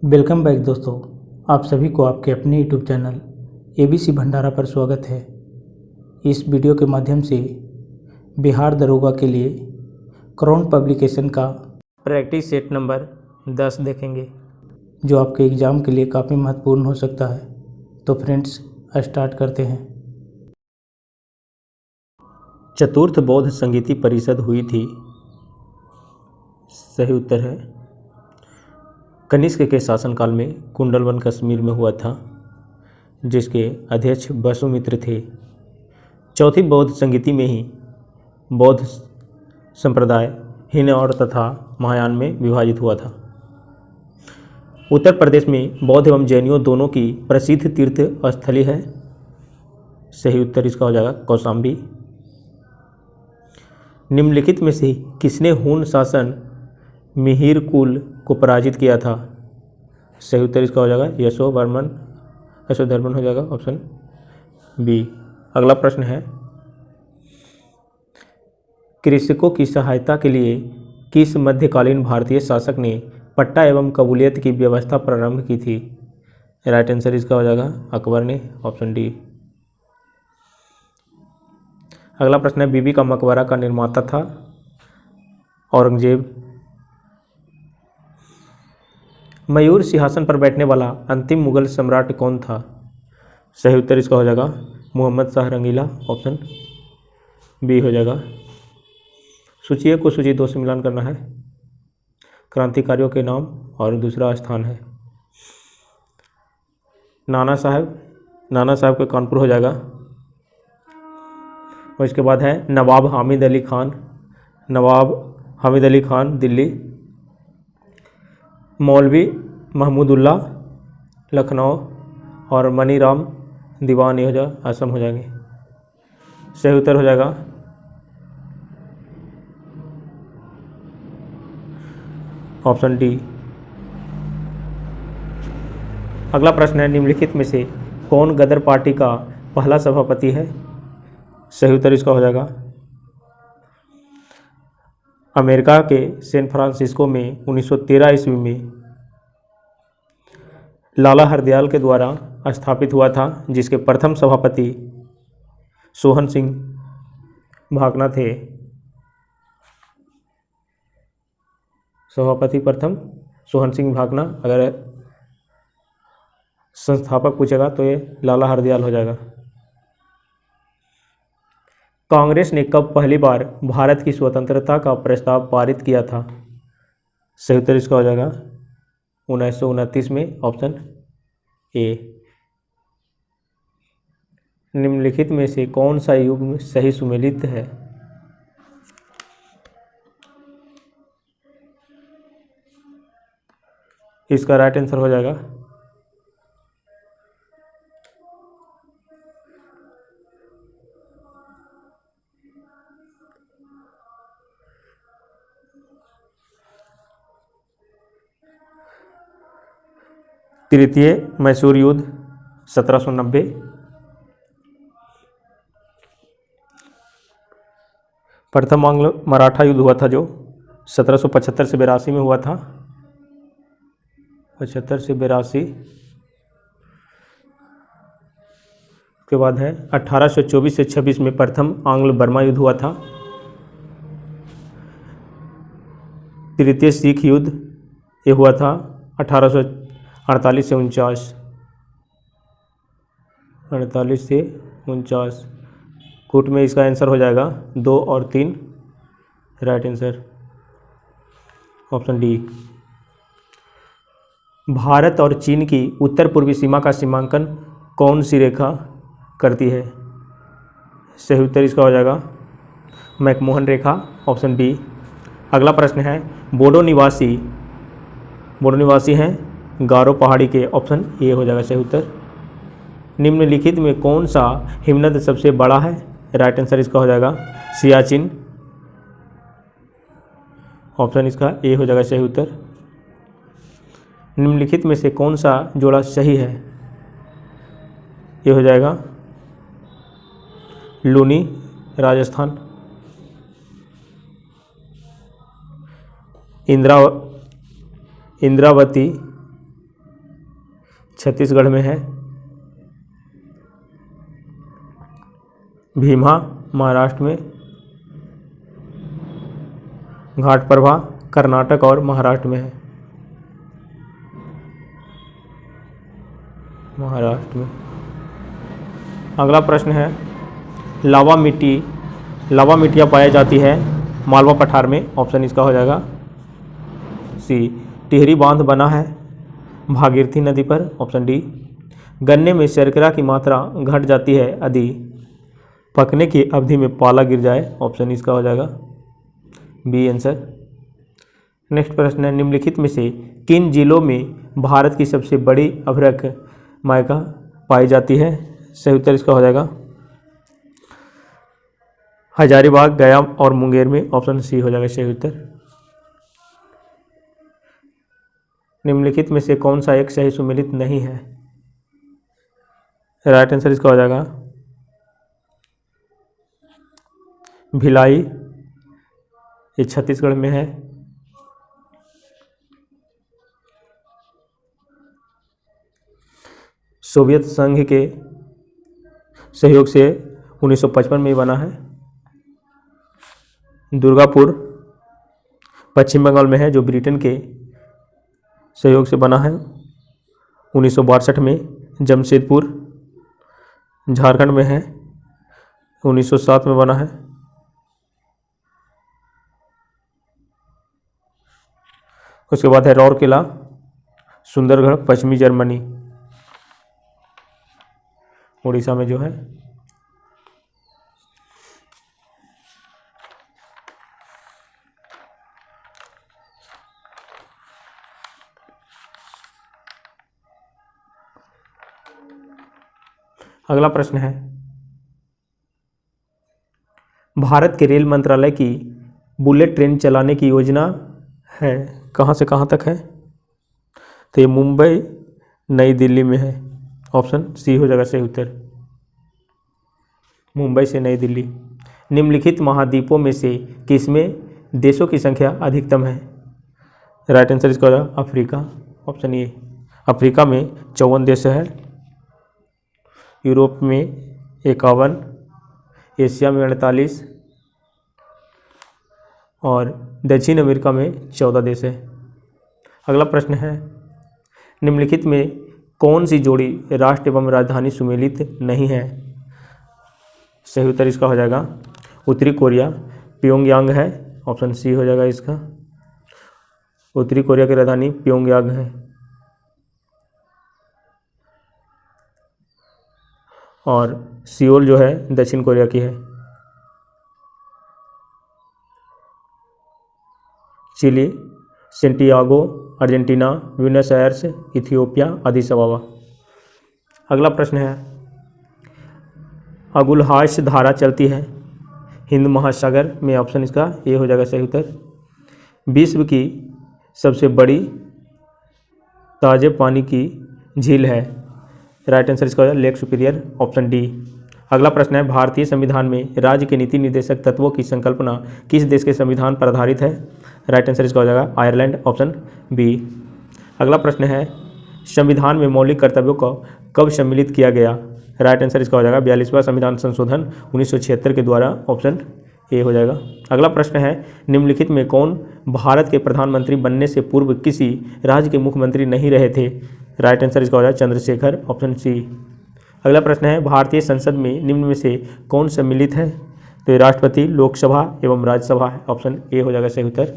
Welcome back दोस्तों, आप सभी को आपके अपने यूट्यूब चैनल ABC भंडारा पर स्वागत है। इस वीडियो के माध्यम से बिहार दरोगा के लिए क्राउन पब्लिकेशन का प्रैक्टिस सेट नंबर 10 देखेंगे, जो आपके एग्ज़ाम के लिए काफ़ी महत्वपूर्ण हो सकता है। तो फ्रेंड्स, स्टार्ट करते हैं। चतुर्थ बौद्ध संगीति परिषद हुई थी। सही उत्तर है कनिष्क के शासनकाल में कुंडलवन कश्मीर में हुआ था, जिसके अध्यक्ष वसुमित्र थे। चौथी बौद्ध संगीति में ही बौद्ध संप्रदाय हिन और तथा महायान में विभाजित हुआ था। उत्तर प्रदेश में बौद्ध एवं जैनियों दोनों की प्रसिद्ध तीर्थ स्थली है। सही उत्तर इसका हो जाएगा कौशाम्बी। निम्नलिखित में से किसने हूण शासन मिहिर कुल को पराजित किया था? सही उत्तर इसका हो जाएगा यशोधर्मन हो जाएगा, ऑप्शन बी। अगला प्रश्न है, कृषकों की सहायता के लिए किस मध्यकालीन भारतीय शासक ने पट्टा एवं कबूलियत की व्यवस्था प्रारंभ की थी? राइट आंसर इसका हो जाएगा अकबर ने, ऑप्शन डी। अगला प्रश्न है, बीबी का मकबरा का निर्माता था औरंगजेब। मयूर सिंहासन पर बैठने वाला अंतिम मुगल सम्राट कौन था? सही उत्तर इसका हो जाएगा मोहम्मद शाह रंगीला, ऑप्शन बी हो जाएगा। सूची 1 को सूची 2 से मिलान करना है। क्रांतिकारियों के नाम और दूसरा स्थान है नाना साहब का कानपुर हो जाएगा। और इसके बाद है नवाब हामिद अली खान दिल्ली। मौलवी महमूदुल्लाह लखनऊ और मनीराम दीवान ये हो जाएगा असम हो जाएंगे। सही उत्तर हो जाएगा ऑप्शन डी। अगला प्रश्न है, निम्नलिखित में से कौन गदर पार्टी का पहला सभापति है? सही उत्तर इसका हो जाएगा अमेरिका के सैन फ्रांसिस्को में 1913 ईस्वी में लाला हरदयाल के द्वारा स्थापित हुआ था, जिसके प्रथम सभापति सोहन सिंह भाकना थे। सभापति प्रथम सोहन सिंह भाकना। अगर संस्थापक पूछेगा तो ये लाला हरदयाल हो जाएगा। कांग्रेस ने कब पहली बार भारत की स्वतंत्रता का प्रस्ताव पारित किया था? सही उत्तर इसका हो जाएगा 1929 में, ऑप्शन ए। निम्नलिखित में से कौन सा युग्म सही सुमेलित है? इसका राइट आंसर हो जाएगा तृतीय मैसूर युद्ध 1790। प्रथम आंग्ल मराठा युद्ध हुआ था जो 1775 से 82 में हुआ था। 75 से 82 के बाद है 1824 से 26 में प्रथम आंग्ल बर्मा युद्ध हुआ था। तृतीय सिख युद्ध ये हुआ था 1848 से 49। कूट में इसका आंसर हो जाएगा 2 और 3। Right answer option D. Bharat और चीन की उत्तर पूर्वी सीमा का सीमांकन कौन सी रेखा करती है? सही उत्तर इसका हो जाएगा मैकमोहन रेखा, ऑप्शन बी। अगला प्रश्न है, बोडो निवासी हैं गारो पहाड़ी के, ऑप्शन ए हो जाएगा सही उत्तर। निम्नलिखित में कौन सा हिमनद सबसे बड़ा है? राइट आंसर इसका हो जाएगा सियाचिन, ऑप्शन इसका ए हो जाएगा सही उत्तर। निम्नलिखित में से कौन सा जोड़ा सही है? ये हो जाएगा लूनी राजस्थान। इंद्रावती छत्तीसगढ़ में है। भीमा महाराष्ट्र में। घाटप्रभा कर्नाटक और महाराष्ट्र में है। महाराष्ट्र में। अगला प्रश्न है, लावा मिट्टियाँ पाई जाती है मालवा पठार में। ऑप्शन इसका हो जाएगा सी, टिहरी बांध बना है भागीरथी नदी पर। ऑप्शन डी, गन्ने में शर्करा की मात्रा घट जाती है यदि पकने की अवधि में पाला गिर जाए। ऑप्शन इसका हो जाएगा बी आंसर। नेक्स्ट प्रश्न है, निम्नलिखित में से किन जिलों में भारत की सबसे बड़ी अभ्रक माइका पाई जाती है? सही उत्तर इसका हो जाएगा हजारीबाग, गया और मुंगेर में। ऑप्शन सी हो जाएगा सही उत्तर। निम्नलिखित में से कौन सा एक सही सुमेलित नहीं है? राइट आंसर इसका हो जाएगा भिलाई, ये छत्तीसगढ़ में है। सोवियत संघ के सहयोग से 1955 में बना है। दुर्गापुर पश्चिम बंगाल में है, जो ब्रिटेन के सहयोग से बना है। 1962 में जमशेदपुर झारखंड में है, 1907 में बना है। उसके बाद है राउरकेला, सुंदरगढ़, पश्चिमी जर्मनी, उड़ीसा में जो है। अगला प्रश्न है, भारत के रेल मंत्रालय की बुलेट ट्रेन चलाने की योजना है, कहाँ से कहाँ तक है? तो ये मुंबई नई दिल्ली में है। ऑप्शन सी हो जाएगा सही उत्तर, मुंबई से नई दिल्ली। निम्नलिखित महाद्वीपों में से किसमें देशों की संख्या अधिकतम है? राइट आंसर इसका हो जाएगा अफ्रीका। ऑप्शन ए, अफ्रीका में 54 देश है। यूरोप में 51, एशिया में 48 और दक्षिण अमेरिका में 14 देश है। अगला प्रश्न है, निम्नलिखित में कौन सी जोड़ी राष्ट्र एवं राजधानी सुमेलित नहीं है? सही उत्तर इसका हो जाएगा उत्तरी कोरिया, प्योंगयांग है। ऑप्शन सी हो जाएगा इसका, उत्तरी कोरिया की राजधानी प्योंगयांग है। और सियोल जो है दक्षिण कोरिया की है। Chile, Santiago Argentina, Buenos Aires Ethiopia, Addis Ababa. अगला प्रश्न है, अगुलहास धारा चलती है हिंद महासागर में। ऑप्शन इसका ये हो जाएगा सही उत्तर। विश्व की सबसे बड़ी ताजे पानी की झील है। राइट आंसर इसका हो जाएगा लेक सुपीरियर। Option D. अगला प्रश्न है, भारतीय संविधान में राज्य के नीति निर्देशक तत्वों की संकल्पना किस देश के संविधान पर आधारित है? राइट आंसर इसका हो जाएगा आयरलैंड। Option B. अगला प्रश्न है, संविधान में मौलिक कर्तव्यों को कब सम्मिलित किया गया? राइट आंसर इसका हो जाएगा 42वां संविधान संशोधन 1976 के द्वारा। ऑप्शन ए हो जाएगा। अगला प्रश्न है, निम्नलिखित में कौन भारत के प्रधानमंत्री बनने से पूर्व किसी राज्य के मुख्यमंत्री नहीं रहे थे? राइट आंसर इसका हो जाएगा चंद्रशेखर। Option C. अगला प्रश्न है, भारतीय संसद में निम्न में से कौन सम्मिलित है? तो ये राष्ट्रपति, लोकसभा एवं राज्यसभा है। ऑप्शन ए हो जाएगा सही उत्तर।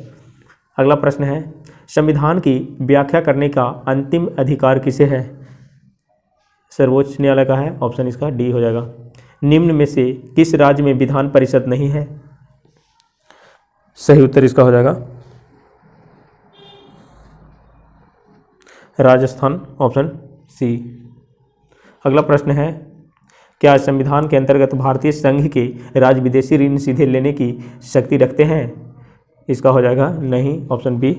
अगला प्रश्न है, संविधान की व्याख्या करने का अंतिम अधिकार किसे है? सर्वोच्च न्यायालय का है। ऑप्शन इसका डी हो जाएगा। निम्न में से किस राज्य में विधान परिषद नहीं है? सही उत्तर इसका हो जाएगा राजस्थान। Option C. अगला प्रश्न है, क्या संविधान के अंतर्गत भारतीय संघ के राज्य विदेशी ऋण सीधे लेने की शक्ति रखते हैं? इसका हो जाएगा नहीं। Option B.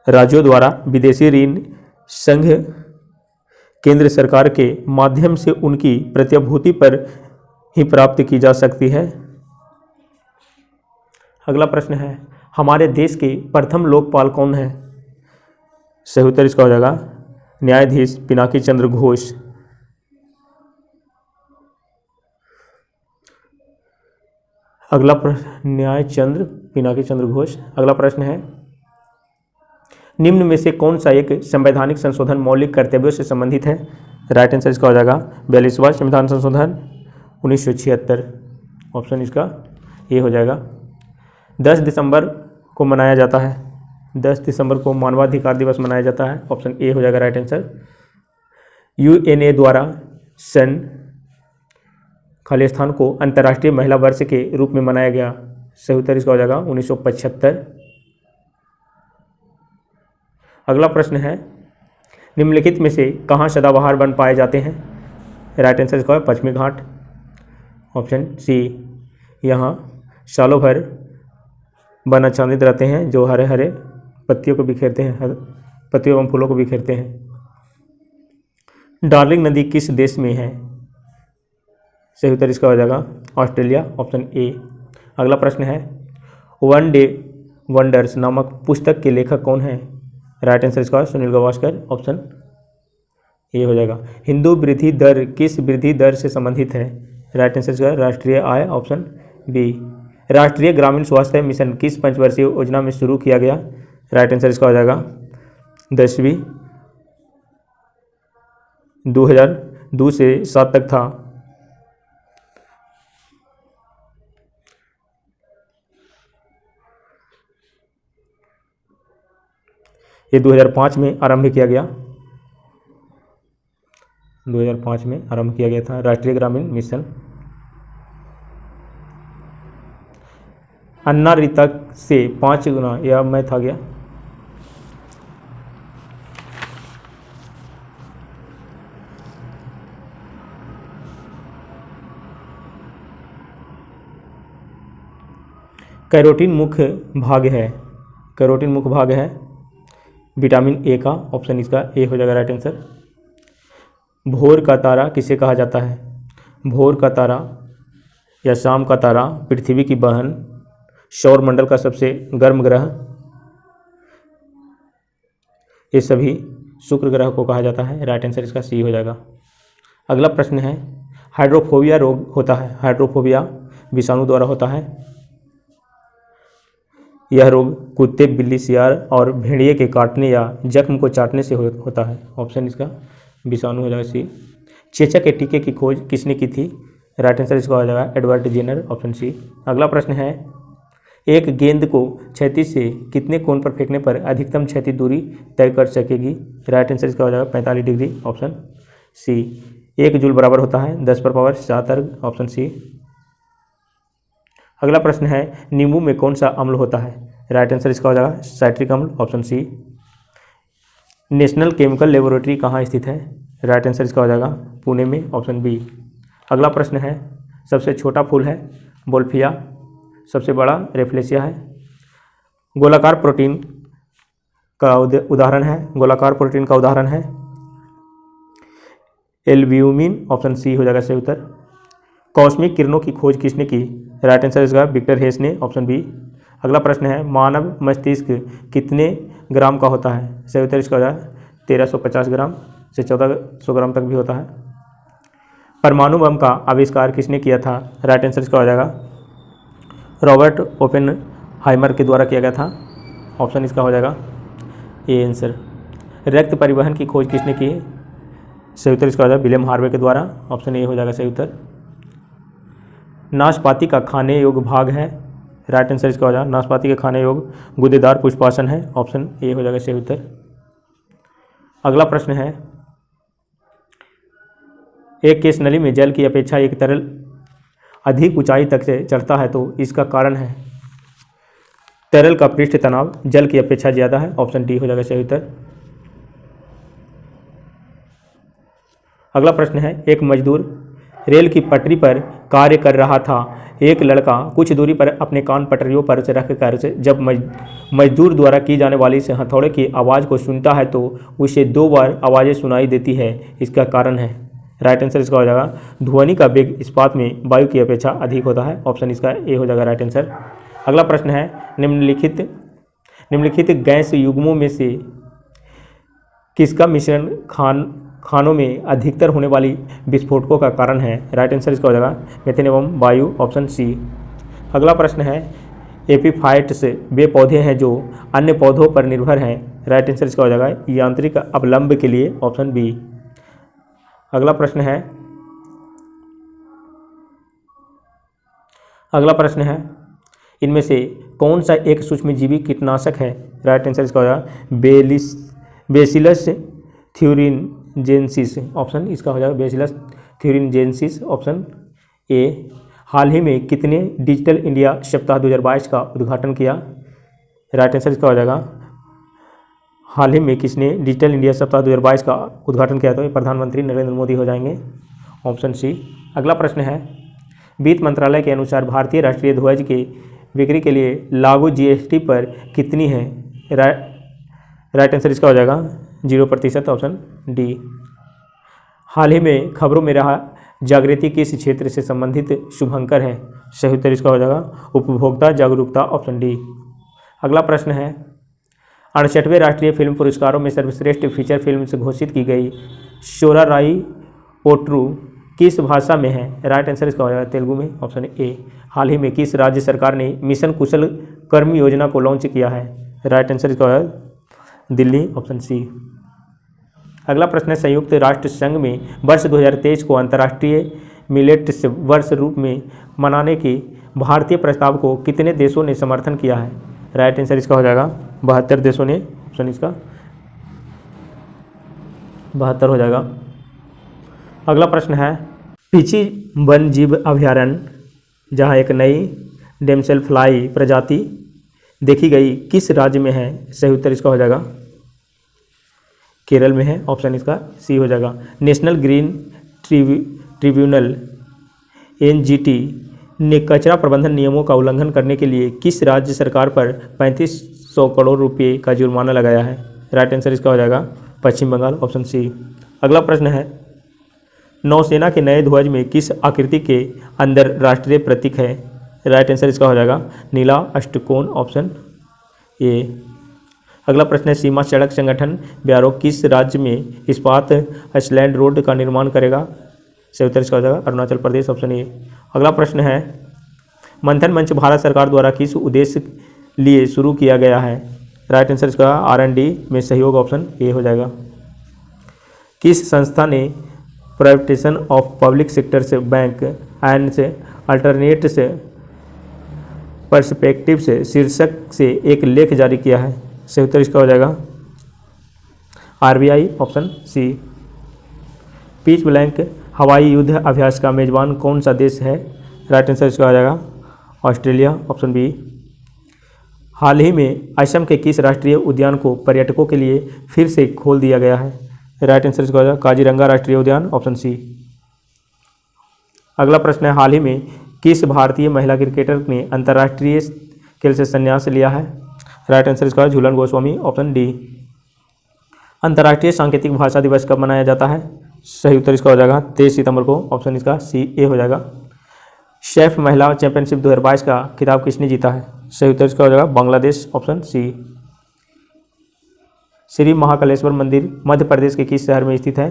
राज्यों द्वारा विदेशी ऋण संघ केंद्र सरकार के माध्यम से उनकी प्रतिभूति पर ही प्राप्त की जा सकती है। अगला प्रश्न है, हमारे देश के प्रथम लोकपाल कौन है? सही उत्तर इसका हो जाएगा न्यायाधीश पिनाकी चंद्र घोष। अगला प्रश्न पिनाकी चंद्र घोष। अगला प्रश्न है, निम्न में से कौन सा एक संवैधानिक संशोधन मौलिक कर्तव्यों से संबंधित है? राइट आंसर इसका हो जाएगा 42वां संविधान संशोधन 1976। ऑप्शन इसका ये हो जाएगा। 10 दिसंबर को मनाया जाता है, 10 दिसंबर को मानवाधिकार दिवस मनाया जाता है। ऑप्शन ए हो जाएगा राइट आंसर। यूएनए द्वारा सन खालिस्तान को अंतर्राष्ट्रीय महिला वर्ष के रूप में मनाया गया। सही उत्तर इसका हो जाएगा 1975। अगला प्रश्न है, निम्नलिखित में से कहाँ सदाबहार वन पाए जाते हैं? राइट आंसर इसका है पश्चिमी घाट। ऑप्शन सी, यहाँ सालों भर वन आच्छादित रहते हैं जो हरे हरे पत्तियों को बिखेरते हैं, पत्तियों एवं फूलों को बिखेरते हैं। डार्लिंग नदी किस देश में है? सही उत्तर इसका हो जाएगा ऑस्ट्रेलिया। Option A. अगला प्रश्न है, वन डे वंडर्स नामक पुस्तक के लेखक कौन है? राइट आंसर इसका है सुनील गावस्कर। ऑप्शन ए हो जाएगा। हिंदू वृद्धि दर किस वृद्धि दर से संबंधित है? राइट आंसर इसका राष्ट्रीय आय। Option B. राष्ट्रीय ग्रामीण स्वास्थ्य मिशन किस पंचवर्षीय योजना में शुरू किया गया? राइट आंसर इसका हो जाएगा 10वीं। 2002 से 7 तक था। ये 2005 में आरंभ किया गया, 2005 में आरंभ किया गया था राष्ट्रीय ग्रामीण मिशन। अन्ना रीता से 5 गुना, यह मैथ आ गया। कैरोटीन मुख्य भाग है, कैरोटीन मुख्य भाग है विटामिन ए का। ऑप्शन इसका ए हो जाएगा राइट आंसर। भोर का तारा किसे कहा जाता है? भोर का तारा या शाम का तारा पृथ्वी की बहन, सौरमंडल का सबसे गर्म ग्रह, ये सभी शुक्र ग्रह को कहा जाता है। राइट आंसर इसका सी हो जाएगा। अगला प्रश्न है, हाइड्रोफोबिया रोग होता है, हाइड्रोफोबिया विषाणु द्वारा होता है। यह रोग कुत्ते, बिल्ली, सियार और भेड़िए के काटने या जख्म को चाटने से होता है। ऑप्शन इसका विषाणु हो जाएगा सी। चेचक के टीके की खोज किसने की थी? राइट आंसर इसका हो जाएगा एडवर्ड जेनर। Option C. अगला प्रश्न है, एक गेंद को क्षैतिज से कितने कोण पर फेंकने पर अधिकतम क्षैतिज दूरी तय कर सकेगी? राइट आंसर इसका हो जाएगा 45 डिग्री। Option C. 1 जूल बराबर होता है 10 पर पावर 7 अर्ग। Option C. अगला प्रश्न है, नींबू में कौन सा अम्ल होता है? राइट आंसर इसका हो जाएगा साइट्रिक अम्ल। Option C. National chemical laboratory कहाँ स्थित है? राइट आंसर इसका हो जाएगा पुणे में। Option B. अगला प्रश्न है, सबसे छोटा फूल है बोल्फिया, सबसे बड़ा रेफ्लेसिया है। गोलाकार प्रोटीन का उदाहरण है, गोलाकार प्रोटीन का उदाहरण है एल्ब्यूमिन। ऑप्शन सी हो जाएगा सही उत्तर। कॉस्मिक किरणों की खोज किसने की? राइट आंसर इसका विक्टर हेस ने। Option B. अगला प्रश्न है, मानव मस्तिष्क कितने ग्राम का होता है? सही उत्तर इसका हो जाएगा 1350 ग्राम से 1400 ग्राम तक भी होता है। परमाणु बम का आविष्कार किसने किया था? राइट आंसर इसका हो जाएगा रॉबर्ट ओपेनहाइमर के द्वारा किया गया था। ऑप्शन इसका हो जाएगा ए आंसर। रक्त परिवहन की खोज किसने की? सही उत्तर इसका हो जाएगा विलियम हार्वे के द्वारा। ऑप्शन ए हो जाएगा सही उत्तर। नाशपाती का खाने योग्य भाग है? राइट आंसर इसका हो जाएगा नाशपाती के खाने योग्य गुदेदार पुष्पासन है। ऑप्शन ए हो जाएगा सही उत्तर। अगला प्रश्न है, एक केस नली में जल की अपेक्षा एक तरल अधिक ऊंचाई तक से चढ़ता है तो इसका कारण है? तरल का पृष्ठ तनाव जल की अपेक्षा ज़्यादा है। ऑप्शन डी हो जाएगा सही उत्तर। अगला प्रश्न है, एक मजदूर रेल की पटरी पर कार्य कर रहा था। एक लड़का कुछ दूरी पर अपने कान पटरियों पर से रखकर जब मजदूर द्वारा की जाने वाली से हथौड़े की आवाज़ को सुनता है तो उसे 2 बार आवाज़ें सुनाई देती है, इसका कारण है? राइट आंसर इसका हो जाएगा ध्वनि का वेग इस्पात में वायु की अपेक्षा अधिक होता है। ऑप्शन इसका ए हो जाएगा राइट आंसर। अगला प्रश्न है, निम्नलिखित गैस युग्मों में से किसका मिश्रण खानों में अधिकतर होने वाली विस्फोटकों का कारण है? राइट आंसर इसका हो जाएगा मीथेन एवं वायु, ऑप्शन सी। अगला प्रश्न है एपीफाइट्स वे पौधे हैं जो अन्य पौधों पर निर्भर हैं। राइट आंसर इसका हो जाएगा यांत्रिक अवलंब के लिए, ऑप्शन बी। अगला प्रश्न है इनमें से कौन सा एक सूक्ष्मजीवी कीटनाशक है? राइट आंसर इसका हो जाएगा बेसिलस थ्यूरिनजेंसिस, ऑप्शन इसका हो जाएगा बेसिलस थ्यूरिनजेंसिस, ऑप्शन ए। हाल ही में कितने डिजिटल इंडिया सप्ताह 2022 का उद्घाटन किया? राइट आंसर इसका हो जाएगा हाल ही में किसने डिजिटल इंडिया सप्ताह 2022 का उद्घाटन किया? तो ये प्रधानमंत्री नरेंद्र मोदी हो जाएंगे, ऑप्शन सी। अगला प्रश्न है वित्त मंत्रालय के अनुसार भारतीय राष्ट्रीय ध्वज के बिक्री के लिए लागू जीएसटी पर कितनी है? राइट आंसर इसका हो जाएगा 0%, ऑप्शन डी। हाल ही में खबरों में रहा जागृति किस क्षेत्र से संबंधित शुभंकर है? सही उत्तर इसका हो जाएगा उपभोक्ता जागरूकता, ऑप्शन डी। अगला प्रश्न है 68वें राष्ट्रीय फिल्म पुरस्कारों में सर्वश्रेष्ठ फीचर फिल्म से घोषित की गई शोराराई पोट्रू किस भाषा में है? राइट आंसर इसका हो जाएगा तेलुगु में, ऑप्शन ए। हाल ही में किस राज्य सरकार ने मिशन कुशल कर्म योजना को लॉन्च किया है? राइट आंसर इसका हो जाएगा दिल्ली, ऑप्शन सी। अगला प्रश्न है संयुक्त राष्ट्र संघ में वर्ष 2023 को अंतर्राष्ट्रीय मिलेट्स वर्ष रूप में मनाने के भारतीय प्रस्ताव को कितने देशों ने समर्थन किया है? राइट आंसर इसका हो जाएगा 72 देशों ने, ऑप्शन इसका 72 हो जाएगा। अगला प्रश्न है पीची वन जीव अभयारण्य जहाँ एक नई डेमसेल फ्लाई प्रजाति देखी गई किस राज्य में है? सही उत्तर इसका हो जाएगा केरल में है, ऑप्शन इसका सी हो जाएगा। नेशनल ग्रीन ट्रिब्यूनल एनजीटी ने कचरा प्रबंधन नियमों का उल्लंघन करने के लिए किस राज्य सरकार पर 3500 करोड़ रुपये का जुर्माना लगाया है? राइट आंसर इसका हो जाएगा पश्चिम बंगाल, ऑप्शन सी। अगला प्रश्न है नौसेना के नए ध्वज में किस आकृति के अंदर राष्ट्रीय प्रतीक है? राइट आंसर इसका हो जाएगा नीला अष्टकोण, ऑप्शन ए। अगला प्रश्न है सीमा सड़क संगठन ब्यूरो किस राज्य में इस्पात आइसलैंड रोड का निर्माण करेगा? सही उत्तर इसका हो जाएगा अरुणाचल प्रदेश, ऑप्शन ए। अगला प्रश्न है मंथन मंच भारत सरकार द्वारा किस उद्देश्य लिए शुरू किया गया है? राइट आंसर इसका R&D में सहयोग, ऑप्शन ए हो जाएगा। किस संस्था ने प्राइवेटाइजेशन ऑफ पब्लिक सेक्टर से बैंक एंड से अल्टरनेट से पर्सपेक्टिव से शीर्षक से एक लेख जारी किया है? सही उत्तर इसका हो जाएगा RBI, option C. Pitch black हवाई युद्ध अभ्यास का मेजबान कौन सा देश है? राइट आंसर इसका हो जाएगा ऑस्ट्रेलिया, ऑप्शन बी। हाल ही में असम के किस राष्ट्रीय उद्यान को पर्यटकों के लिए फिर से खोल दिया गया है? राइट आंसर इसका हो जाएगा काजीरंगा राष्ट्रीय उद्यान, ऑप्शन सी। अगला प्रश्न है हाल ही में किस भारतीय महिला क्रिकेटर ने अंतर्राष्ट्रीय खेल से संन्यास लिया है? राइट आंसर इसका झूलन गोस्वामी, ऑप्शन डी। अंतर्राष्ट्रीय सांकेतिक भाषा दिवस कब मनाया जाता है? सही उत्तर इसका हो जाएगा 23 सितंबर को, ऑप्शन इसका सी ए हो जाएगा। शेफ महिला चैंपियनशिप 2022 का खिताब किसने जीता है? सही उत्तर इसका हो जाएगा बांग्लादेश, ऑप्शन सी। श्री महाकालेश्वर मंदिर मध्य प्रदेश के किस शहर में स्थित है?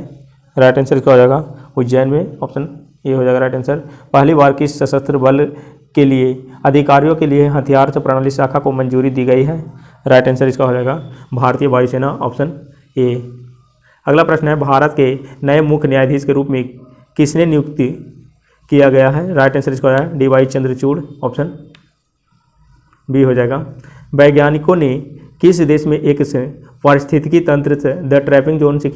राइट आंसर इसका हो जाएगा उज्जैन में, ऑप्शन ए हो जाएगा राइट आंसर। पहली बार किस सशस्त्र बल के लिए अधिकारियों के लिए हथियार प्रणाली शाखा को मंजूरी दी गई है? राइट आंसर इसका हो जाएगा भारतीय वायुसेना, ऑप्शन ए। अगला प्रश्न है भारत के नए मुख्य न्यायाधीश के रूप में किसने नियुक्ति किया गया है? राइट आंसर इसका हो जाएगा DY चंद्रचूड़, ऑप्शन बी हो जाएगा। वैज्ञानिकों ने किस देश में एक पारिस्थितिकी तंत्र से द ट्रैपिंग जोन से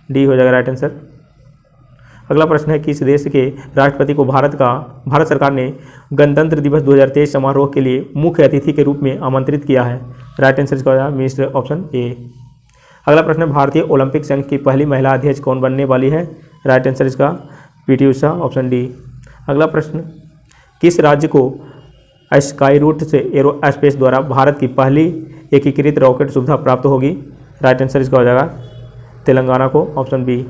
डी हो जाएगा राइट आंसर। अगला प्रश्न है किस देश के राष्ट्रपति को भारत सरकार ने गणतंत्र दिवस 2023 समारोह के लिए मुख्य अतिथि के रूप में आमंत्रित किया है? राइट आंसर इसका हो जाएगा मिस्र, ऑप्शन ए। अगला प्रश्न है भारतीय ओलंपिक संघ की पहली महिला अध्यक्ष कौन बनने वाली है? राइट आंसर इसका PT उषा, ऑप्शन डी। अगला प्रश्न किस राज्य को स्काई रूट से एरोस्पेस द्वारा भारत की पहली एकीकृत रॉकेट सुविधा प्राप्त होगी? राइट आंसर इसका हो जाएगा तेलंगाना को, ऑप्शन बी।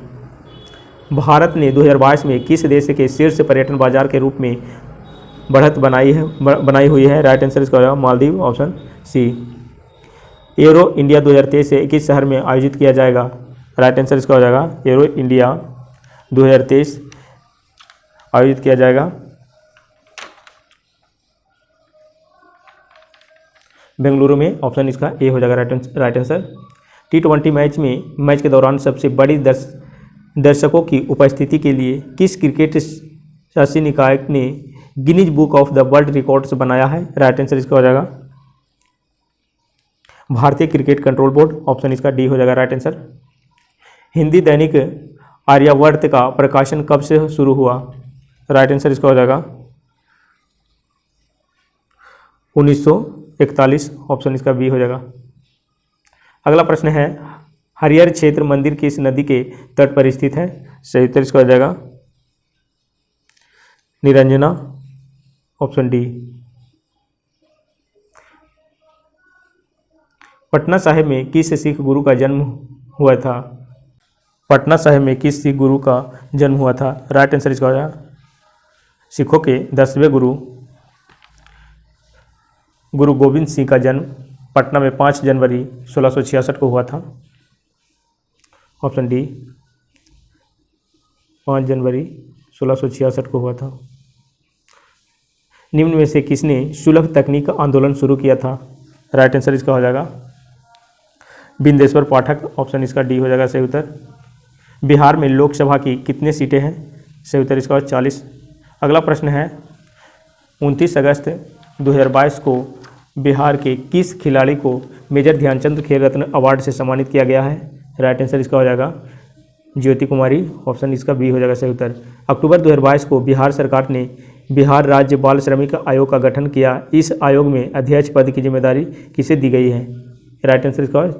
भारत ने 2022 में किस देश के शीर्ष पर्यटन बाजार के रूप में बढ़त बनाई हुई है? राइट आंसर इसका हो जाएगा Maldives, option C. Aero India 2023 से किस शहर में आयोजित किया जाएगा? राइट आंसर इसका हो जाएगा एरो इंडिया 2023 आयोजित किया जाएगा बेंगलुरु में। ऑप्शन इसका ए हो जाएगा राइट आंसर। T20 मैच के दौरान सबसे बड़ी दर्शकों की उपस्थिति के लिए किस क्रिकेट शासी निकाय ने Guinness book of the world records बनाया है? राइट आंसर इसका हो जाएगा भारतीय क्रिकेट कंट्रोल बोर्ड। ऑप्शन इसका डी हो जाएगा राइट आंसर। हिंदी दैनिक आर्यावर्त का प्रकाशन कब से शुरू हुआ? राइट आंसर इसका हो जाएगा 1941। ऑप्शन इसका बी हो जाएगा। अगला प्रश्न है हरिहर क्षेत्र मंदिर किस नदी के तट पर स्थित है? सही उत्तर इसका हो जाएगा निरंजना। Option D. पटना साहिब में किस सिख गुरु का जन्म हुआ था? पटना साहिब में किस सिख गुरु का जन्म हुआ था? राइट आंसर इसका हो जाएगा सिखों के 10वें गुरु गुरु गोविंद सिंह का जन्म पटना में 5 जनवरी 1666 को हुआ था। ऑप्शन डी 5 जनवरी 1666 को हुआ था। निम्न में से किसने सुलभ तकनीक आंदोलन शुरू किया था? राइट आंसर इसका हो जाएगा बिंदेश्वर पाठक। ऑप्शन इसका डी हो जाएगा सही उत्तर। बिहार में लोकसभा की कितने सीटें हैं? सही उत्तर इसका 40। अगला प्रश्न है 29 अगस्त 2022 को बिहार के किस खिलाड़ी को मेजर ध्यानचंद खेल रत्न अवार्ड से सम्मानित किया गया है? राइट आंसर इसका हो जाएगा ज्योति कुमारी। ऑप्शन इसका बी हो जाएगा सही उत्तर। अक्टूबर 2022 को बिहार सरकार ने बिहार राज्य बाल श्रमिक आयोग का गठन किया। इस आयोग में अध्यक्ष पद की जिम्मेदारी किसे दी गई है? राइट आंसर इसका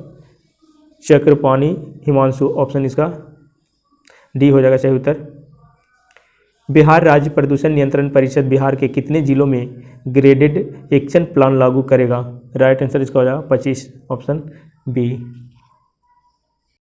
चक्रपाणी हिमांशु। ऑप्शन इसका डी हो जाएगा सही उत्तर। बिहार राज्य प्रदूषण नियंत्रण परिषद बिहार के कितने जिलों में ग्रेडेड एक्शन प्लान लागू करेगा? राइट आंसर इसका हो जाएगा 25। Option B.